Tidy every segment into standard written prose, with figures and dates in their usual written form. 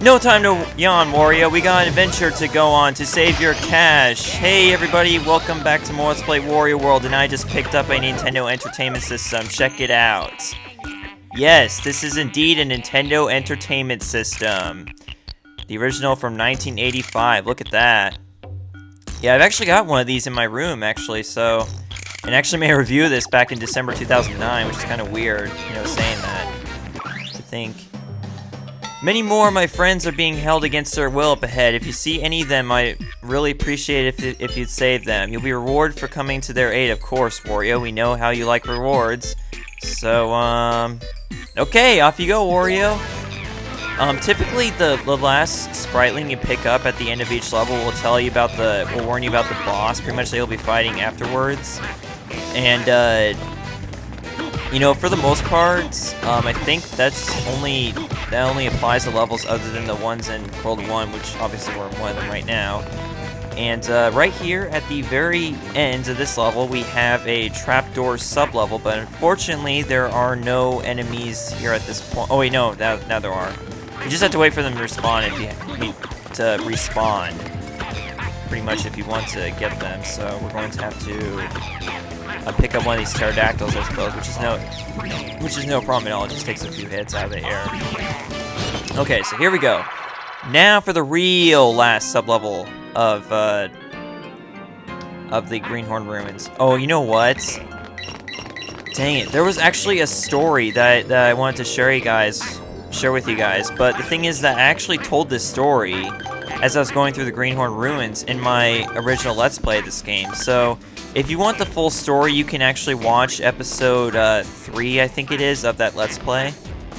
No time to yawn, Wario. We got an adventure to go on to save your cash. Hey everybody, welcome back to more Let's Play Wario World, and I just picked up a Nintendo Entertainment System. Check it out. Yes, this is indeed a Nintendo Entertainment System. The original from 1985. Look at that. Yeah, I've actually got one of these in my room, actually, so... And actually made a review of this back in December 2009, which is kind of weird, you know, saying that. To think... Many more of my friends are being held against their will up ahead. If you see any of them, I'd really appreciate it if you'd save them. You'll be rewarded for coming to their aid, of course, Wario. We know how you like rewards. So, okay, off you go, Wario. Typically, the last spriteling you pick up at the end of each level will tell you about will warn you about the boss. Pretty much, they'll be fighting afterwards. And, you know, for the most part, I think that only applies to levels other than the ones in World 1, which obviously we're in one of them right now. And right here at the very end of this level, we have a trapdoor sub-level, but unfortunately there are no enemies here at this point. Oh wait, no, now there are. You just have to wait for them to respawn pretty much if you want to get them. So we're going to have to pick up one of these pterodactyls, I suppose, which is no problem at all. It just takes a few hits out of the air. Okay, so here we go. Now for the real last sub-level of the Greenhorn Ruins. Oh, you know what? Dang it! There was actually a story that I wanted to share with you guys. But the thing is that I actually told this story as I was going through the Greenhorn Ruins in my original Let's Play of this game. So if you want the full story, you can actually watch episode 3, I think it is, of that Let's Play.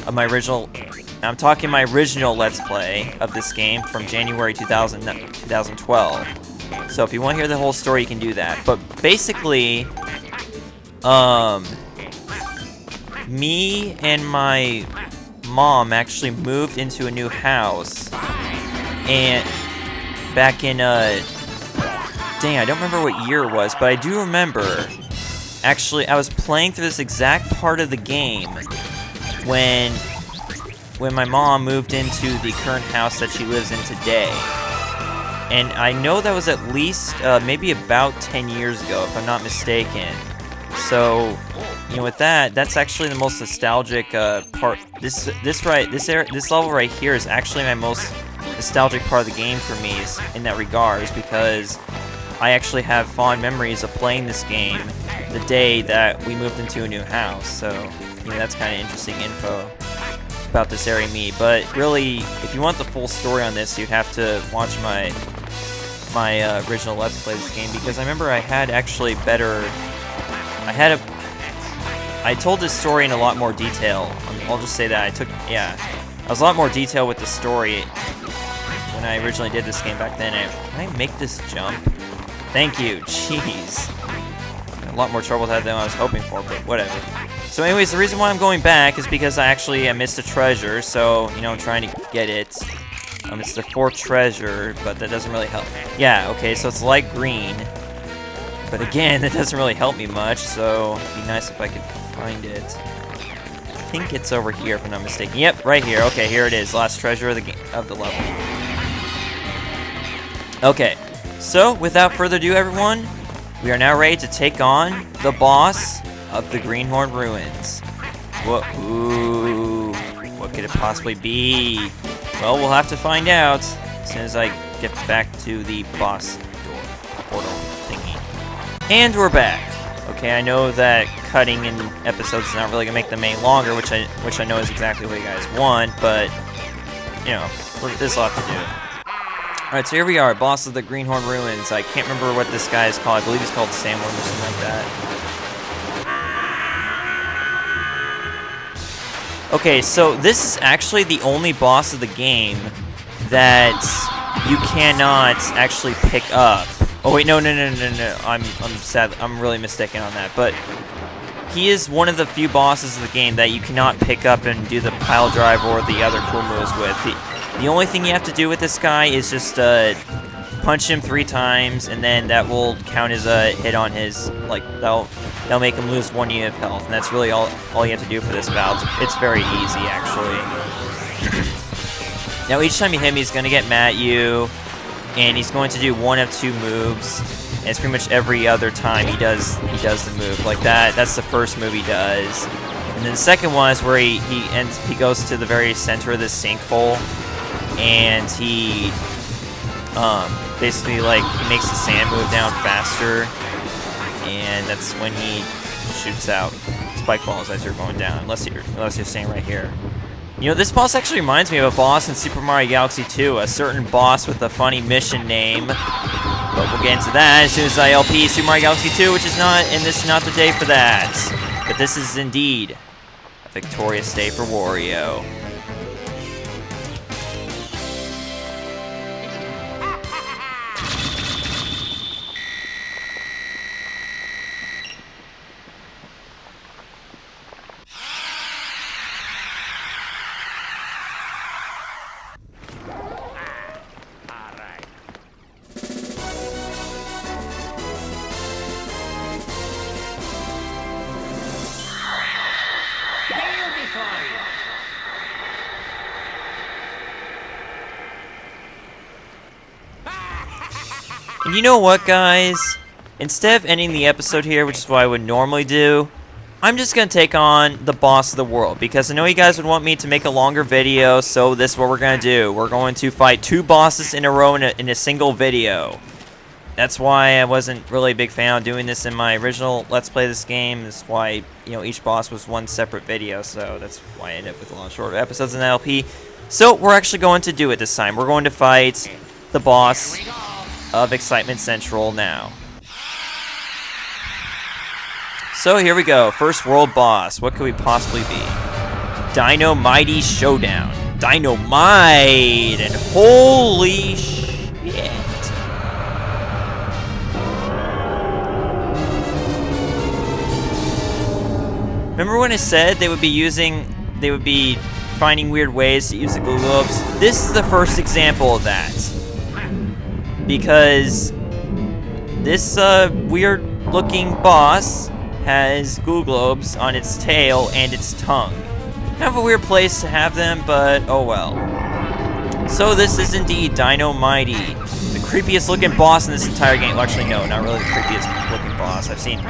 Of my original... I'm talking my original Let's Play of this game from January 2012. So if you want to hear the whole story, you can do that. But basically, me and my mom actually moved into a new house. And back in, dang, I don't remember what year it was, but I do remember, actually, I was playing through this exact part of the game when my mom moved into the current house that she lives in today. And I know that was at least, maybe about 10 years ago, if I'm not mistaken. So, you know, with that, that's actually the most nostalgic part. This level right here is actually my most nostalgic part of the game for me in that regards, because I actually have fond memories of playing this game the day that we moved into a new house. So, you know, that's kind of interesting info about this area me. But really, if you want the full story on this, you'd have to watch my original Let's Play this game, because I remember I had actually I told this story in a lot more detail. I'll just say that I was a lot more detail with the story when I originally did this game back then. Can I make this jump? Thank you. Jeez. A lot more trouble with that than I was hoping for, but whatever. So anyways, the reason why I'm going back is because I missed a treasure, so, you know, I'm trying to get it. It's the 4th treasure, but that doesn't really help. Yeah, okay, so it's light green. But again, that doesn't really help me much, so it'd be nice if I could find it. I think it's over here, if I'm not mistaken. Yep, right here. Okay, here it is. Last treasure of the level. Okay, so without further ado, everyone, we are now ready to take on the boss of the Greenhorn Ruins. What could it possibly be? Well, we'll have to find out as soon as I get back to the boss portal thingy. And we're back. Okay, I know that cutting in episodes is not really gonna make the main longer, which I know is exactly what you guys want, but you know, there's a lot to do. Alright, so here we are, boss of the Greenhorn Ruins. I can't remember what this guy is called. I believe he's called Sandworm or something like that. Okay, so this is actually the only boss of the game that you cannot actually pick up. Oh wait, no. I'm sad. I'm really mistaken on that. But he is one of the few bosses of the game that you cannot pick up and do the pile drive or the other cool moves with. The only thing you have to do with this guy is just punch him 3 times, and then that will count as a hit on his, like, that'll make him lose 1 unit of health, and that's really all you have to do for this battle. It's very easy, actually. Now each time you hit me, he's going to get mad at you, and he's going to do one of two moves. And it's pretty much every other time he does the move. Like that, that's the first move he does. And then the second one is where he goes to the very center of this sinkhole, and he basically like he makes the sand move down faster, and that's when he shoots out spike balls as you're going down, unless you're staying right here. You know, this boss actually reminds me of a boss in Super Mario Galaxy 2, a certain boss with a funny mission name. But we'll get into that as soon as I LP Super Mario Galaxy 2, which is not, and this is not the day for that. But this is indeed a victorious day for Wario. And you know what, guys? Instead of ending the episode here, which is what I would normally do, I'm just going to take on the boss of the world, because I know you guys would want me to make a longer video, so this is what we're going to do. We're going to fight 2 bosses in a row in a single video. That's why I wasn't really a big fan of doing this in my original Let's Play this game. That's why, you know, each boss was one separate video, so that's why I ended up with a lot shorter episodes in the LP. So we're actually going to do it this time. We're going to fight the boss of Excitement Central now. So here we go. First world boss. What could we possibly be? Dinomight Showdown. Dinomight! And holy shit. Remember when I said they would be finding weird ways to use the glue globes? This is the first example of that. Because this weird looking boss has glue globes on its tail and its tongue. Kind of a weird place to have them, but oh well. So this is indeed Dinomight, the creepiest looking boss in this entire game. Well, actually no, not really the creepiest looking boss I've seen.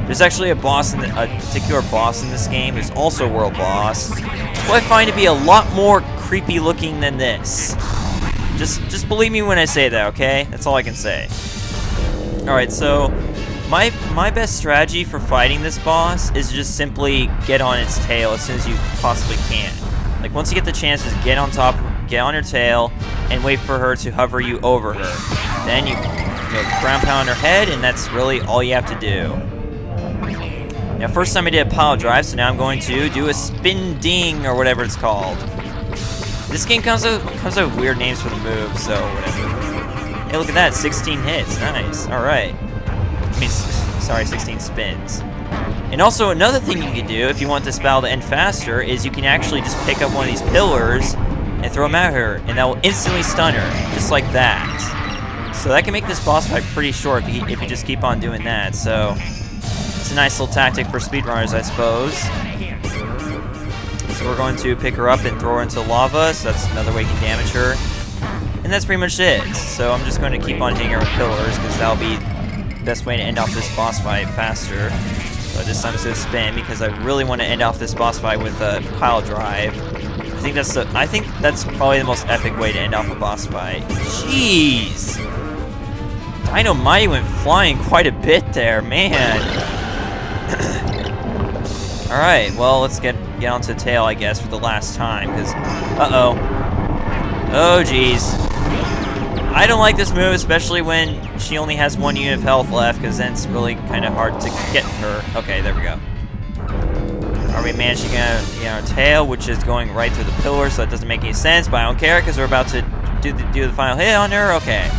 There's actually a particular boss in this game who's also a world boss, who I find to be a lot more creepy looking than this. Just believe me when I say that, okay? That's all I can say. Alright, so my best strategy for fighting this boss is just simply get on its tail as soon as you possibly can. Like, once you get the chance, just get on top, get on her tail, and wait for her to hover you over her. Then you ground pound her head, and that's really all you have to do. Now, first time I did a pile drive, so now I'm going to do a spin ding, or whatever it's called. This game comes with weird names for the moves, so whatever. Hey, look at that, 16 hits, nice, alright. I mean, sorry, 16 spins. And also, another thing you can do, if you want this battle to end faster, is you can actually just pick up one of these pillars and throw them at her, and that will instantly stun her, just like that. So that can make this boss fight pretty short if you just keep on doing that, so it's a nice little tactic for speedrunners, I suppose. So we're going to pick her up and throw her into lava, so that's another way you can damage her. And that's pretty much it. So I'm just going to keep on hitting her with pillars, because that'll be the best way to end off this boss fight faster. So this time it's going to spin, because I really want to end off this boss fight with a pile drive. I think that's probably the most epic way to end off a boss fight. Jeez! Dinomight went flying quite a bit there, man. Alright, well, let's get onto the tail, I guess, for the last time, because... Uh-oh. Oh, jeez. I don't like this move, especially when she only has 1 unit of health left, because then it's really kind of hard to get her. Okay, there we go. Are we managing to get our tail, which is going right through the pillar, so that doesn't make any sense, but I don't care, because we're about to do the final hit on her. Okay.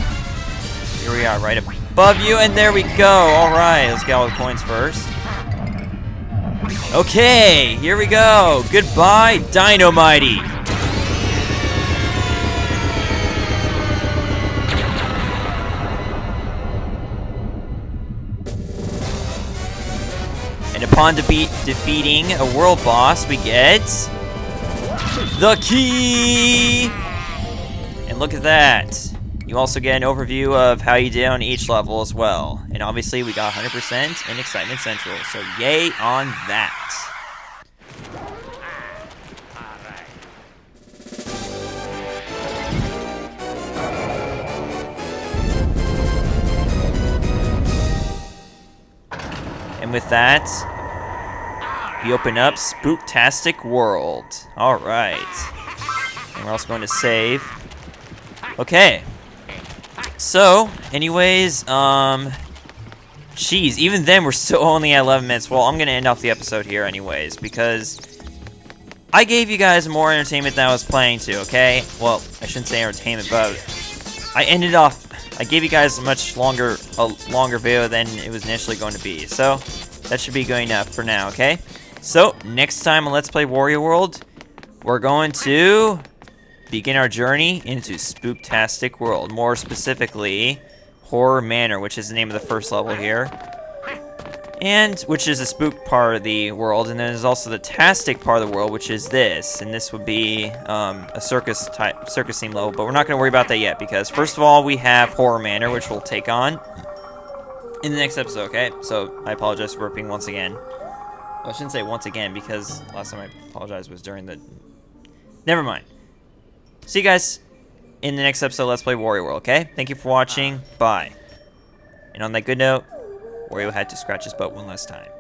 Here we are, right above you, and there we go. Alright, let's get all the coins first. Okay, here we go. Goodbye, Dinomight. And upon defeating a world boss, we get the key And look at that. You also get an overview of how you did on each level as well. And obviously we got 100% in Excitement Central, so yay on that. And with that, we open up Spooktastic World. Alright. And we're also going to save. Okay. So, anyways, jeez, even then we're still only at 11 minutes. Well, I'm going to end off the episode here anyways, because I gave you guys more entertainment than I was planning to, okay? Well, I shouldn't say entertainment, but I gave you guys a longer video than it was initially going to be. So, that should be good enough for now, okay? So, next time on Let's Play Wario World, we're going to begin our journey into Spooktastic World. More specifically, Horror Manor, which is the name of the first level here. And, which is the spook part of the world. And then there's also the tastic part of the world, which is this. And this would be a circus theme level. But we're not going to worry about that yet, because first of all, we have Horror Manor, which we'll take on in the next episode, okay? So, I apologize for burping once again. Well, I shouldn't say once again, because last time I apologized was during the... Never mind. See you guys in the next episode of Let's Play Wario World, okay? Thank you for watching. Bye. And on that good note, Wario had to scratch his butt one last time.